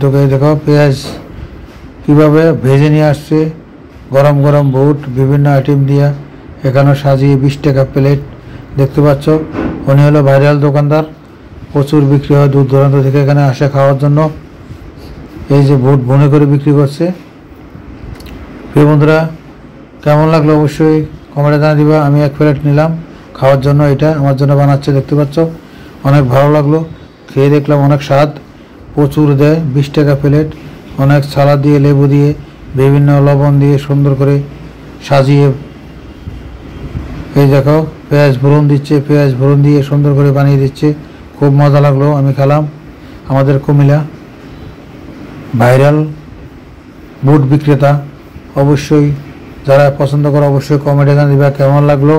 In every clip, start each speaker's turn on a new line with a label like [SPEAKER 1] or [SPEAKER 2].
[SPEAKER 1] তোকে দেখো পেঁয়াজ কীভাবে ভেজে নিয়ে আসছে, গরম গরম বুট বিভিন্ন আইটেম দিয়া এখানে সাজিয়ে 20 টাকা প্লেট। দেখতে পাচ্ছ উনি হলো ভাইরাল দোকানদার, প্রচুর বিক্রি হয়, দূর দূরান্ত থেকে এখানে আসে খাওয়ার জন্য। এই যে বুট বনে করে বিক্রি করছে। প্রিয় বন্ধুরা, কেমন লাগলো অবশ্যই কমেন্টে জানিয়ে দিবা। আমি 1 প্লেট নিলাম খাওয়ার জন্য, এটা আমার জন্য বানাচ্ছে। দেখতে পাচ্ছ অনেক ভালো লাগলো, খেয়ে দেখলাম অনেক স্বাদ, প্রচুর দেয়, 20 টাকা প্লেট। অনেক সালাদ দিয়ে, লেবু দিয়ে, বিভিন্ন লবণ দিয়ে সুন্দর করে সাজিয়ে, এই দেখো পেঁয়াজ ভরুন দিচ্ছে, পেঁয়াজ ভরুন দিয়ে সুন্দর করে বানিয়ে দিচ্ছে। খুব মজা লাগলো, আমি খেলাম। আমাদের কুমিল্লা ভাইরাল বুট বিক্রেতা, অবশ্যই যারা পছন্দ করো অবশ্যই কমেন্টে জানিয়ে দিবা কেমন লাগলো।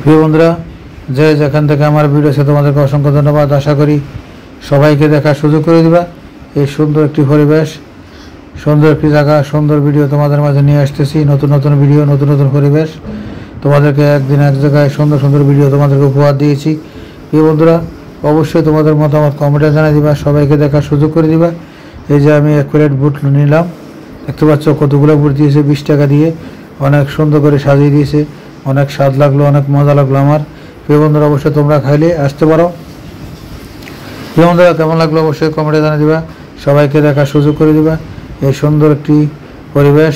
[SPEAKER 1] প্রিয় বন্ধুরা, যে যেখান থেকে আমার ভিডিও আছে তোমাদেরকে অসংখ্য ধন্যবাদ। আশা করি সবাইকে দেখার সুযোগ করে দিবা। এই সুন্দর একটি পরিবেশ, সুন্দর একটি জায়গা, সুন্দর ভিডিও তোমাদের মাঝে নিয়ে আসতেছি। নতুন নতুন ভিডিও, নতুন নতুন পরিবেশ, তোমাদেরকে একদিন এক জায়গায় সুন্দর সুন্দর ভিডিও তোমাদেরকে উপহার দিয়েছি। প্রিয় বন্ধুরা, অবশ্যই তোমাদের মতামত কমেন্টে জানিয়ে দিবা, সবাইকে দেখার সুযোগ করে দিবা। এই যে আমি 1 প্লেট বুট নিলাম, দেখতে পাচ্ছ কতগুলো বুট দিয়েছে 20 টাকা দিয়ে, অনেক সুন্দর করে সাজিয়ে দিয়েছে, অনেক স্বাদ লাগলো, অনেক মজা লাগলো আমার। প্রিয় বন্ধুরা, অবশ্যই তোমরা খাইলে আসতে পারো। প্রিয় বন্ধুরা, কেমন লাগলো অবশ্যই কমেন্টে জানিয়ে দিবা, সবাইকে দেখার সুযোগ করে দিবা। এই সুন্দর একটি পরিবেশ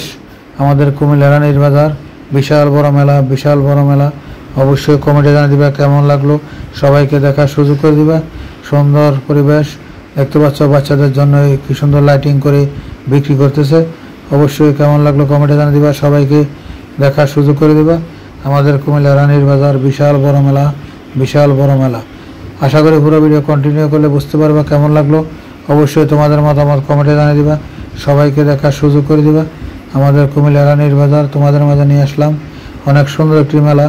[SPEAKER 1] আমাদের কুমিল্লা রানীর বাজার, বিশাল বড় মেলা, বিশাল বড় মেলা। অবশ্যই কমেন্টে জানিয়ে দিবা কেমন লাগলো, সবাইকে দেখার সুযোগ করে দিবা। সুন্দর পরিবেশ, দেখতে পাচ্ছ বাচ্চাদের জন্য কি সুন্দর লাইটিং করে বিক্রি করতেছে। অবশ্যই কেমন লাগলো কমেন্টে জানিয়ে দিবা, সবাইকে দেখার সুযোগ করে দিবা। আমাদের কুমিল্লা রানীর বাজার, বিশাল বড় মেলা, বিশাল বড় মেলা। আশা করি পুরো ভিডিও কন্টিনিউ করলে বুঝতে পারবা কেমন লাগলো। অবশ্যই তোমাদের মতামত কমেন্টে জানিয়ে দিবা, সবাইকে দেখার সুযোগ করে দিবা। আমাদের কুমিল্লা রানীর বাজার তোমাদের মাঝে নিয়ে আসলাম। অনেক সুন্দর একটি মেলা,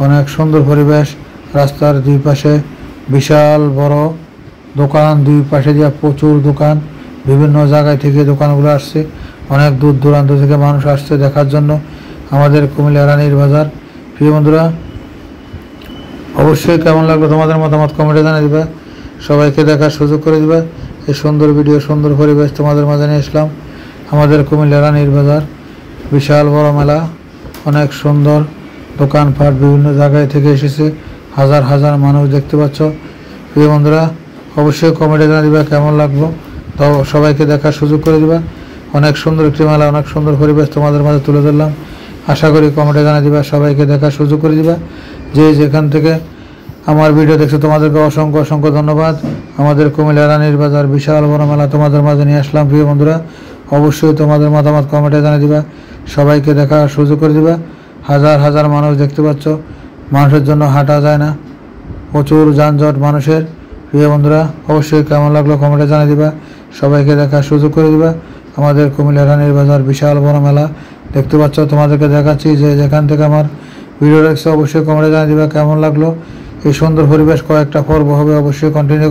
[SPEAKER 1] অনেক সুন্দর পরিবেশ, রাস্তার দুই পাশে বিশাল বড় দোকান, দুই পাশে দিয়া প্রচুর দোকান, বিভিন্ন জায়গায় থেকে দোকানগুলো আসছে, অনেক দূর দূরান্ত থেকে মানুষ আসছে দেখার জন্য আমাদের কুমিল্লা রানীর বাজার। প্রিয় বন্ধুরা, অবশ্যই কেমন লাগলো তোমাদের মতামত কমেন্টে জানিয়ে দিবা, সবাইকে দেখার সুযোগ করে দিবা। এই সুন্দর ভিডিও, সুন্দর পরিবেশ তোমাদের মাঝে নিয়ে আসলাম। আমাদের কুমিল্লা রানীর বাজার, বিশাল বড় মেলা, অনেক সুন্দর দোকানপাট, বিভিন্ন জায়গায় থেকে এসেছে, হাজার হাজার মানুষ দেখতে পাচ্ছ। প্রিয় বন্ধুরা, অবশ্যই কমেন্টে জানিয়ে দিবা কেমন লাগলো, তো সবাইকে দেখার সুযোগ করে দিবা। অনেক সুন্দর একটি মেলা, অনেক সুন্দর পরিবেশ তোমাদের মাঝে তুলে ধরলাম। আশা করি কমেন্টে জানিয়ে দিবা, সবাইকে দেখার সুযোগ করে দিবা। যে যেখান থেকে আমার ভিডিও দেখছো তোমাদেরকে অসংখ্য অসংখ্য ধন্যবাদ। আমাদের কুমিল্লা রানীর বাজার, বিশাল বড় মেলা তোমাদের মাঝে নিয়ে আসলাম। প্রিয় বন্ধুরা, অবশ্যই তোমাদের মতামত কমেন্টে জানিয়ে দিবা, সবাইকে দেখার সুযোগ করে দিবা। হাজার হাজার মানুষ দেখতে পাচ্ছ, মানুষের জন্য হাঁটা যায় না, প্রচুর যানজট মানুষের। প্রিয় বন্ধুরা, অবশ্যই কেমন লাগলো কমেন্টে জানিয়ে দিবা, সবাইকে দেখার সুযোগ করে দিবা। আমাদের কুমিল্লা রানীর বাজার, বিশাল বড় মেলা দেখতে পাচ্ছ, তোমাদেরকে দেখাচ্ছি। যে যেখান থেকে আমার ভিডিও দেখছো অবশ্যই কমেন্টে জানিয়ে দিবা কেমন লাগলো। এই সুন্দর পরিবেশ, কয়েকটা পর্ব হবে, অবশ্যই কন্টিনিউ